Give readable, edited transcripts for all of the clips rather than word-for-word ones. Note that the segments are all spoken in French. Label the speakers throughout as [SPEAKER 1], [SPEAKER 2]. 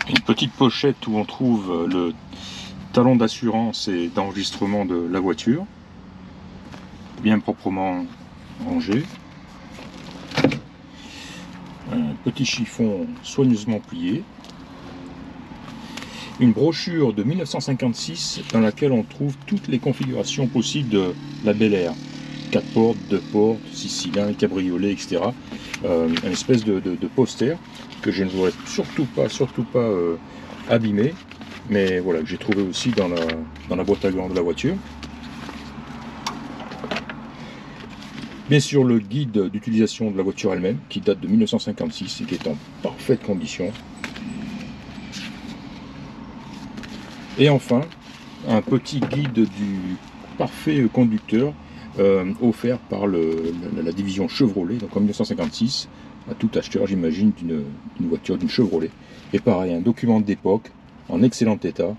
[SPEAKER 1] Une petite pochette où on trouve le talon d'assurance et d'enregistrement de la voiture, bien proprement rangé. Un petit chiffon soigneusement plié. Une brochure de 1956 dans laquelle on trouve toutes les configurations possibles de la Bel Air. 4 portes, 2 portes, 6 cylindres, cabriolet, etc. Une espèce de poster que je ne voudrais surtout pas abîmer, mais voilà, que j'ai trouvé aussi dans la boîte à gants de la voiture. Bien sûr, le guide d'utilisation de la voiture elle-même, qui date de 1956 et qui est en parfaite condition. Et enfin, un petit guide du parfait conducteur offert par la division Chevrolet, donc en 1956, à tout acheteur, j'imagine, d'une voiture, d'une Chevrolet. Et pareil, un document d'époque, en excellent état,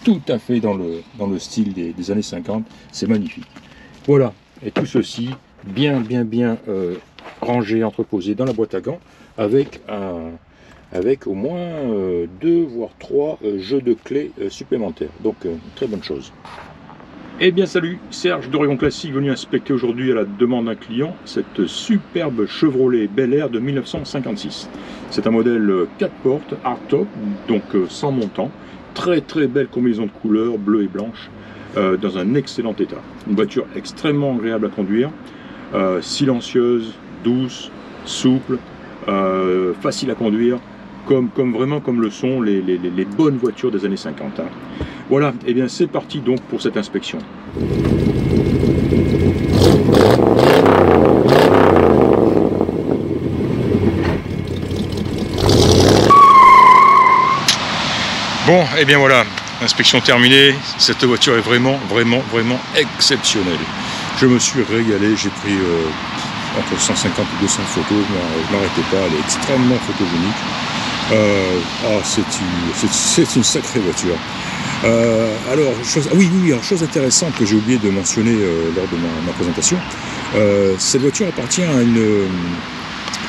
[SPEAKER 1] tout à fait dans le style des années 50, c'est magnifique. Voilà, et tout ceci bien rangé, entreposé dans la boîte à gants, avec au moins 2 voire 3 jeux de clés supplémentaires. Donc très bonne chose. Eh bien salut, Serge d'Oregon Classique venu inspecter aujourd'hui à la demande d'un client cette superbe Chevrolet Bel Air de 1956. C'est un modèle 4 portes, hardtop, donc sans montant, très belle combinaison de couleurs, bleu et blanche, dans un excellent état. Une voiture extrêmement agréable à conduire, silencieuse, douce, souple, facile à conduire, vraiment comme le sont les bonnes voitures des années 50. Hein. Voilà, et bien c'est parti donc pour cette inspection. Bon, et bien voilà, inspection terminée. Cette voiture est vraiment exceptionnelle. Je me suis régalé, j'ai pris entre 150 et 200 photos, je n'arrêtais pas, elle est extrêmement photogénique. C'est une sacrée voiture. Alors, chose intéressante que j'ai oublié de mentionner lors de ma présentation, cette voiture appartient à une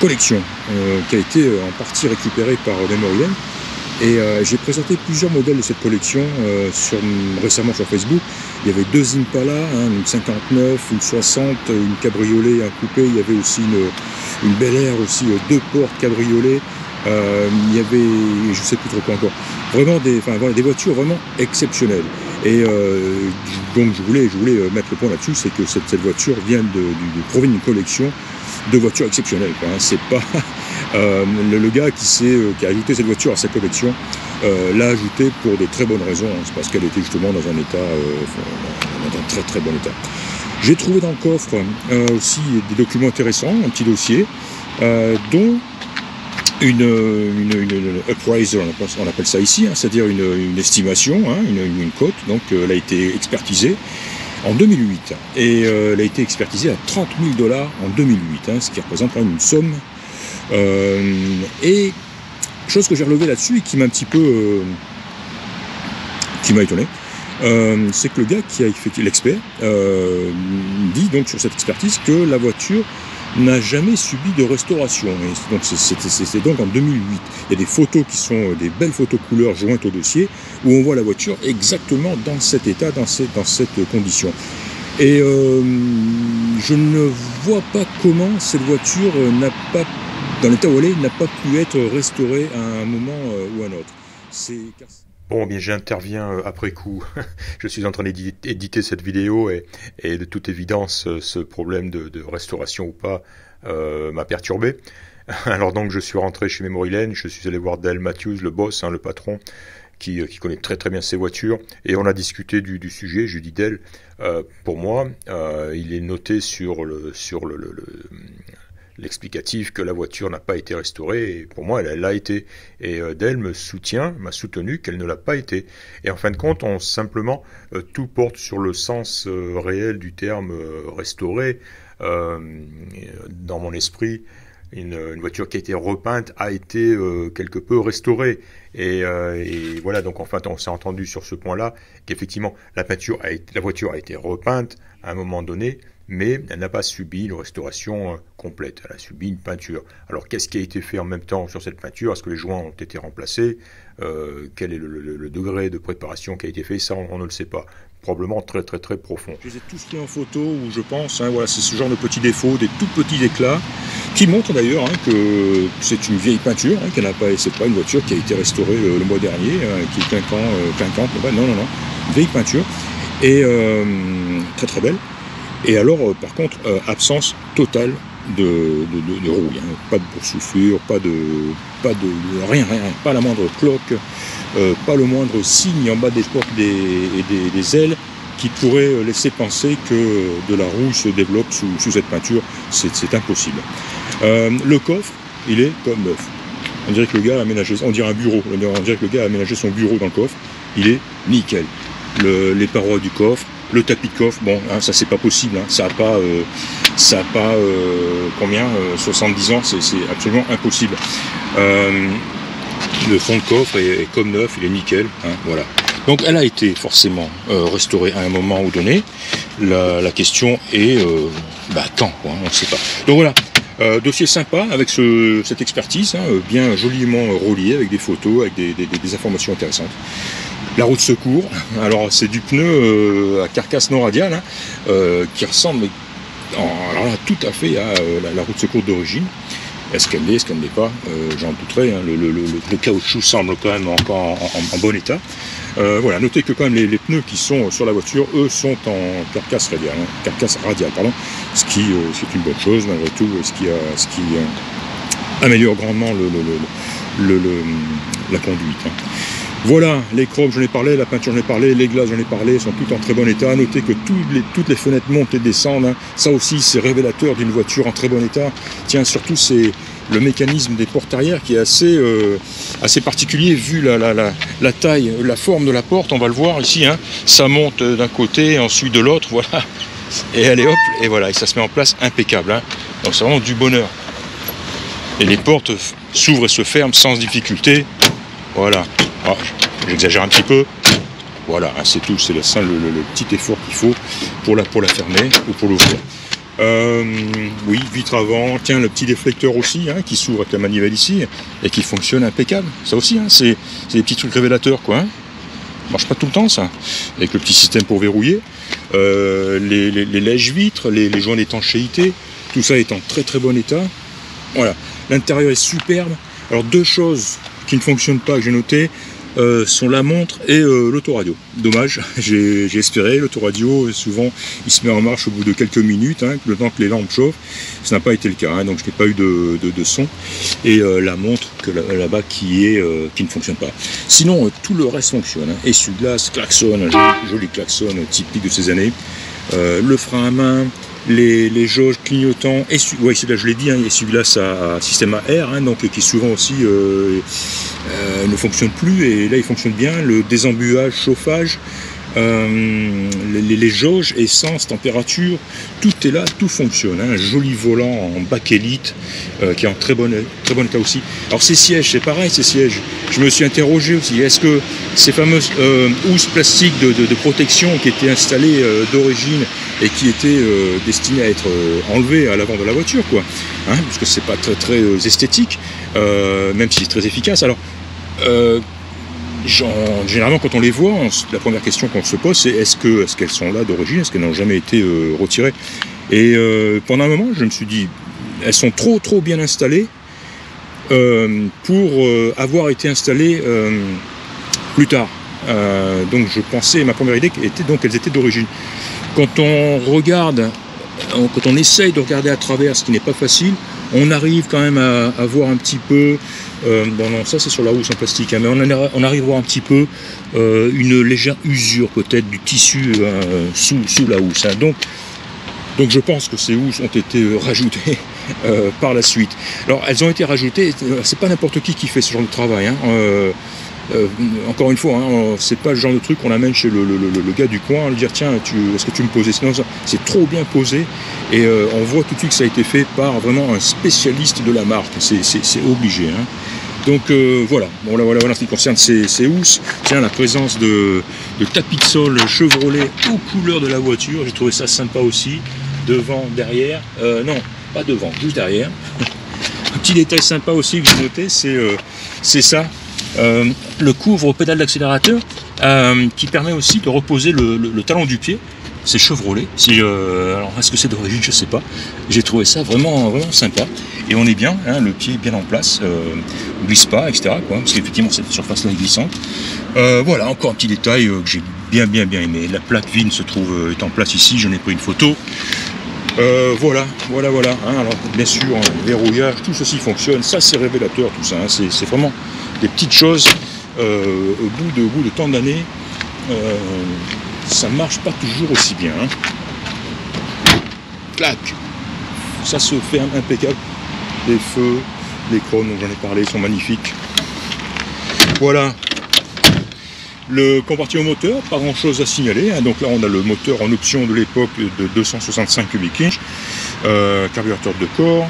[SPEAKER 1] collection qui a été en partie récupérée par Memory Lane. Et j'ai présenté plusieurs modèles de cette collection récemment sur Facebook. Il y avait 2 Impala, une 59, une 60, une cabriolet, un coupé. Il y avait aussi une Bel Air, aussi 2 portes cabriolet. Il y avait, je sais plus trop quoi encore, vraiment des voitures vraiment exceptionnelles. Et donc je voulais mettre le point là-dessus, c'est que cette voiture provient d'une collection de voitures exceptionnelles. C'est pas le gars qui a ajouté cette voiture à sa collection l'a ajouté pour de très bonnes raisons. C'est parce qu'elle était justement dans un état, dans un très bon état. J'ai trouvé dans le coffre aussi des documents intéressants, un petit dossier, dont une appraiser, on appelle ça ici, hein, c'est-à-dire une estimation, hein, une cote. Donc elle a été expertisée en 2008 et elle a été expertisée à $30 000 en 2008, hein, ce qui représente quand même une somme. Et chose que j'ai relevée là-dessus et qui m'a un petit peu qui m'a étonné, c'est que le gars qui a effectué l'expert dit donc sur cette expertise que la voiture n'a jamais subi de restauration. Et donc c'était donc en 2008. Il y a des photos qui sont des belles photos couleurs jointes au dossier où on voit la voiture exactement dans cet état, dans cette condition. Et je ne vois pas comment cette voiture dans l'état où elle est, n'a pas pu être restaurée à un moment ou à un autre. Bon, bien j'interviens après coup. Je suis en train d'éditer cette vidéo et de toute évidence, ce problème de restauration ou pas m'a perturbé. Alors donc, je suis rentré chez Memory Lane, je suis allé voir Dale Matthews, le boss, hein, le patron, qui connaît très bien ses voitures, et on a discuté du sujet. Je lui ai dit, Dale, pour moi, il est noté sur l'explicatif que la voiture n'a pas été restaurée, et pour moi elle l'a été, et Dale m'a soutenu qu'elle ne l'a pas été, et en fin de compte tout porte sur le sens réel du terme restauré. Dans mon esprit, une voiture qui a été repeinte a été quelque peu restaurée, et voilà, donc en fait on s'est entendu sur ce point là qu'effectivement la voiture a été repeinte à un moment donné,
[SPEAKER 2] mais elle n'a pas subi une restauration complète, elle a subi une peinture. Alors qu'est-ce qui a été fait en même temps sur cette peinture? Est-ce que les joints ont été remplacés? Quel est le degré de préparation qui a été fait? Ça, on ne le sait pas. Probablement très profond.
[SPEAKER 1] Je les ai tous pris en photo, où je pense, voilà, c'est ce genre de petits défauts, des tout petits éclats, qui montrent d'ailleurs que c'est une vieille peinture, c'est pas une voiture qui a été restaurée le mois dernier, qui est clinquante, non, une vieille peinture, et très belle. Et alors, par contre, absence totale de rouille, pas de boursouflure, pas de rien, pas la moindre cloque, pas le moindre signe en bas des portes des ailes qui pourrait laisser penser que de la rouille se développe sous cette peinture. C'est impossible. Le coffre, il est comme neuf. On dirait que le gars a aménagé, on dirait un bureau, on dirait que le gars a aménagé son bureau dans le coffre. Il est nickel. Les parois du coffre, le tapis de coffre, bon, hein, ça c'est pas possible, hein, ça a pas 70 ans, c'est absolument impossible. Le fond de coffre est comme neuf, il est nickel, hein, voilà. Donc elle a été forcément restaurée à un moment ou donné. La question est quand, quoi, on ne sait pas. Donc voilà, dossier sympa avec cette expertise, hein, bien joliment relié avec des photos, avec des informations intéressantes. La roue de secours, alors c'est du pneu à carcasse non radiale, hein, qui ressemble alors là, tout à fait à la roue de secours d'origine. Est-ce qu'elle l'est, est-ce qu'elle ne l'est pas, j'en douterai, hein, le caoutchouc semble quand même encore en bon état. Voilà, notez que quand même les pneus qui sont sur la voiture, eux, sont en carcasse radiale, pardon, ce qui c'est une bonne chose malgré tout, ce qui améliore grandement la conduite. Hein. Voilà, les chromes j'en ai parlé, la peinture j'en ai parlé, les glaces j'en ai parlé, sont toutes en très bon état. Notez que toutes les fenêtres montent et descendent, hein. Ça aussi c'est révélateur d'une voiture en très bon état. Tiens, surtout c'est le mécanisme des portes arrière qui est assez particulier vu la taille, la forme de la porte, on va le voir ici, hein. Ça monte d'un côté, ensuite de l'autre, voilà. Et allez hop, et voilà, et ça se met en place impeccable, hein. Donc c'est vraiment du bonheur. Et les portes s'ouvrent et se ferment sans difficulté, voilà. Ah, j'exagère un petit peu, voilà, hein, c'est tout, c'est le petit effort qu'il faut pour la fermer ou pour l'ouvrir. Oui, vitre avant, tiens, le petit déflecteur aussi, hein, qui s'ouvre avec la manivelle ici et qui fonctionne impeccable, ça aussi, hein, c'est des petits trucs révélateurs, quoi, hein. Marche pas tout le temps, ça, avec le petit système pour verrouiller, les lèche-vitres, les joints d'étanchéité, tout ça est en très bon état. Voilà, l'intérieur est superbe. Alors deux choses qui ne fonctionnent pas, que j'ai noté, sont la montre et l'autoradio. Dommage, j'ai espéré. L'autoradio, souvent, il se met en marche au bout de quelques minutes, hein, le temps que les lampes chauffent. Ça n'a pas été le cas, hein, donc je n'ai pas eu de son. Et la montre là-bas qui ne fonctionne pas. Sinon, tout le reste fonctionne. Hein. Essuie-glace, klaxon, un joli klaxon typique de ces années. Le frein à main, les jauges clignotants, ouais, là je l'ai dit, hein, essuie-glace à système AR, hein, donc qui souvent aussi ne fonctionne plus, et là il fonctionne bien. Le désembuage, chauffage, les jauges, essence, température, tout est là, tout fonctionne, hein. Un joli volant en bakélite qui est en très bon état aussi. Alors ces sièges, c'est pareil, ces sièges, je me suis interrogé aussi, est-ce que ces fameuses housses plastiques de protection qui étaient installées d'origine et qui étaient destinées à être enlevées à l'avant de la voiture, quoi, hein, parce que c'est pas très esthétique, même si c'est très efficace. Alors généralement, quand on les voit, la première question qu'on se pose, c'est est-ce qu'elles sont là d'origine, est-ce qu'elles n'ont jamais été retirées? Et pendant un moment, je me suis dit, elles sont trop bien installées pour avoir été installées plus tard. Donc je pensais, ma première idée était donc qu'elles étaient d'origine. Quand on essaye de regarder à travers, ce qui n'est pas facile, on arrive quand même à voir un petit peu, bon non, ça c'est sur la housse en plastique, hein, mais on arrive à voir un petit peu une légère usure peut-être du tissu sous la housse, hein. Donc je pense que ces housses ont été rajoutées par la suite. Alors elles ont été rajoutées, c'est pas n'importe qui fait ce genre de travail, hein. Encore une fois, hein, c'est pas le genre de truc qu'on amène chez le gars du coin, lui dire tiens, est-ce que tu me posais? Sinon, c'est trop bien posé, et on voit tout de suite que ça a été fait par vraiment un spécialiste de la marque, c'est obligé, hein. Donc voilà, bon, voilà en ce qui concerne ces housses. Tiens, la présence de tapis de sol Chevrolet aux couleurs de la voiture, j'ai trouvé ça sympa aussi. devant, derrière, non, pas devant, juste derrière. Un petit détail sympa aussi que j'ai noté, c'est ça, le couvre-pédale d'accélérateur qui permet aussi de reposer le talon du pied. C'est Chevrolet. Alors est-ce que c'est d'origine, je sais pas. J'ai trouvé ça vraiment sympa. Et on est bien, hein, le pied est bien en place, on glisse pas, etc. Quoi, parce qu'effectivement cette surface-là est glissante. Voilà, encore un petit détail que j'ai bien aimé. La plaque vide se trouve est en place ici. J'en ai pris une photo. Voilà. Hein, alors bien sûr, verrouillage, tout ceci fonctionne. Ça c'est révélateur tout ça. Hein, c'est vraiment des petites choses. Au bout de tant d'années. Ça marche pas toujours aussi bien. Hein. Clac. Ça se fait impeccable. Les feux, les chromes dont j'en ai parlé sont magnifiques. Voilà. Le compartiment moteur, pas grand chose à signaler. Hein. Donc là on a le moteur en option de l'époque de 265 cubic inch. Carburateur de corps.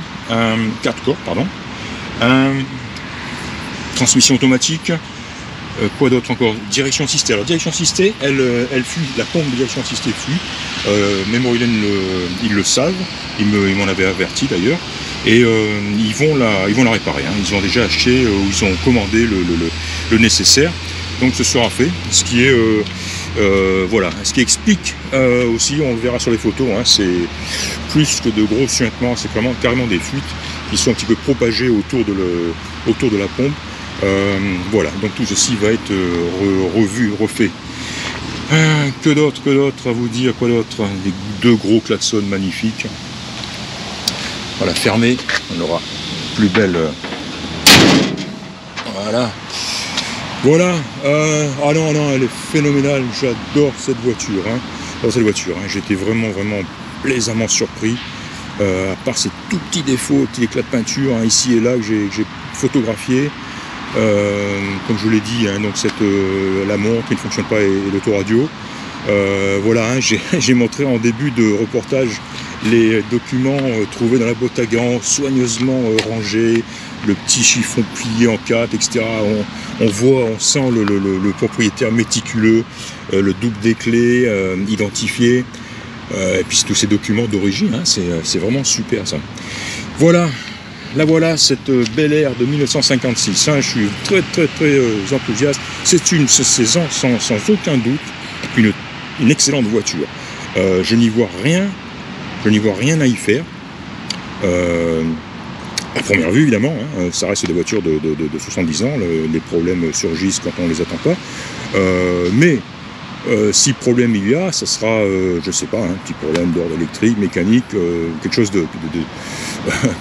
[SPEAKER 1] 4 corps, pardon. Transmission automatique. Quoi d'autre encore? Direction assistée. Alors direction assistée, elle fuit, la pompe de direction assistée fuit. Memorylane ils le savent, ils m'en avaient averti d'ailleurs. Et ils vont la réparer. Hein. Ils ont déjà acheté ou ils ont commandé le nécessaire. Donc ce sera fait. Ce qui est voilà, ce qui explique aussi, on le verra sur les photos, hein, c'est plus que de gros suintements, c'est carrément des fuites qui sont un petit peu propagées autour de la pompe. Voilà, donc tout ceci va être revu, refait. Que d'autre à vous dire? Quoi d'autre? Les deux gros klaxons magnifiques. Voilà, fermé, on aura plus belle. Voilà. Ah non, elle est phénoménale. J'adore cette voiture. Hein. J'étais vraiment plaisamment surpris. À part ces tout petits défauts, petits éclats de peinture, hein, ici et là que j'ai photographié. Comme je vous l'ai dit, hein, donc la montre qui ne fonctionne pas et l'autoradio. Voilà, hein, j'ai montré en début de reportage les documents trouvés dans la boîte à gants, soigneusement rangés, le petit chiffon plié en 4, etc. On sent le propriétaire méticuleux, le double des clés identifié, et puis tous ces documents d'origine, hein, c'est vraiment super ça. Voilà. La voilà, cette Bel Air de 1956. Hein, je suis très enthousiaste. C'est sans aucun doute une excellente voiture. Je n'y vois rien à y faire. À première vue, évidemment, hein, ça reste des voitures de 70 ans. Les problèmes surgissent quand on ne les attend pas. Mais si problème il y a, ça sera, je sais pas, un petit problème d'ordre électrique, mécanique, quelque chose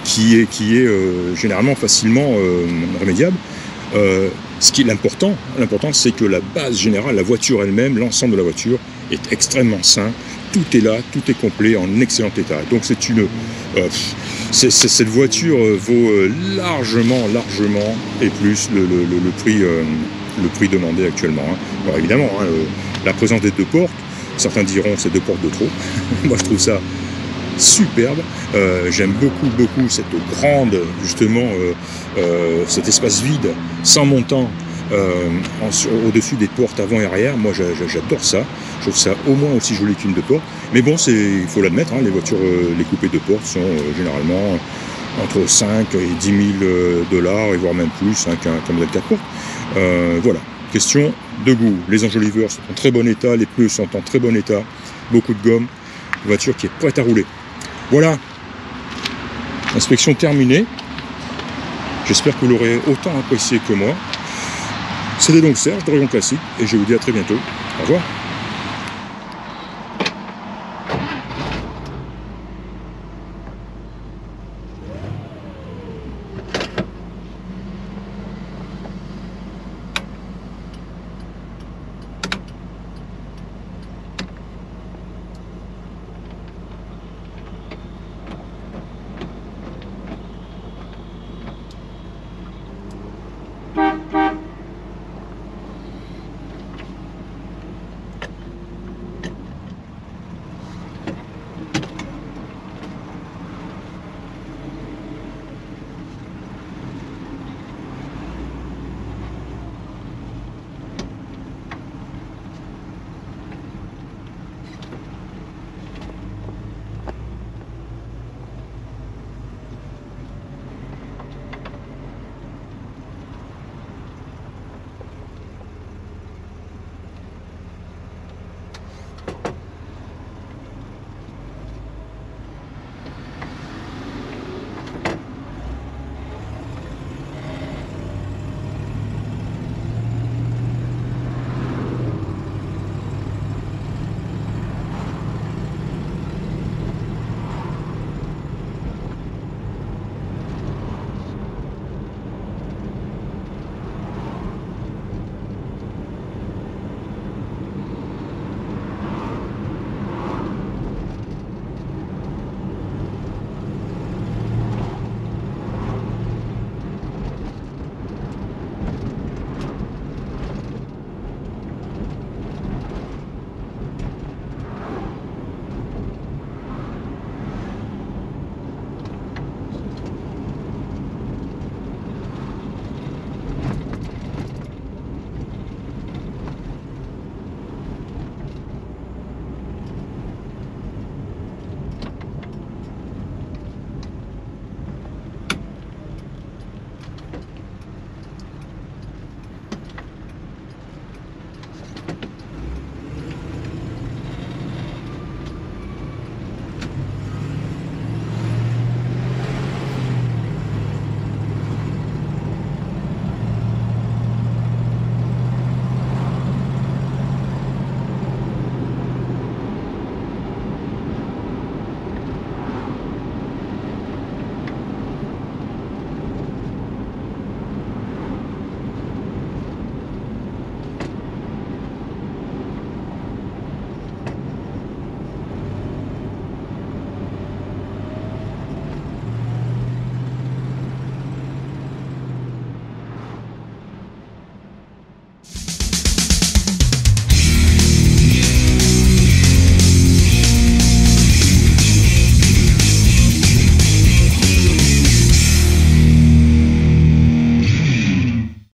[SPEAKER 1] qui est généralement facilement remédiable. Ce qui est l'important, c'est que la base générale, la voiture elle-même, l'ensemble de la voiture est extrêmement sain. Tout est là, tout est complet, en excellent état. Donc cette voiture vaut largement et plus le prix demandé actuellement. Hein. Alors évidemment, hein, la présence des deux portes, certains diront c'est deux portes de trop. Moi je trouve ça superbe. J'aime beaucoup cette grande, justement, cet espace vide, sans montant, au-dessus des portes avant et arrière. Moi j'adore ça. Je trouve ça au moins aussi joli qu'une deux portes. Mais bon, il faut l'admettre, hein, les voitures, les coupés deux portes sont généralement entre 5 et 10 000 $, et voire même plus, hein, qu'un modèle 4 portes. Voilà, question de goût. Les enjoliveurs sont en très bon état, les pneus sont en très bon état, beaucoup de gomme, voiture qui est prête à rouler. Voilà, inspection terminée. J'espère que vous l'aurez autant apprécié que moi. C'était donc Serge de Rayon Classique, et je vous dis à très bientôt. Au revoir.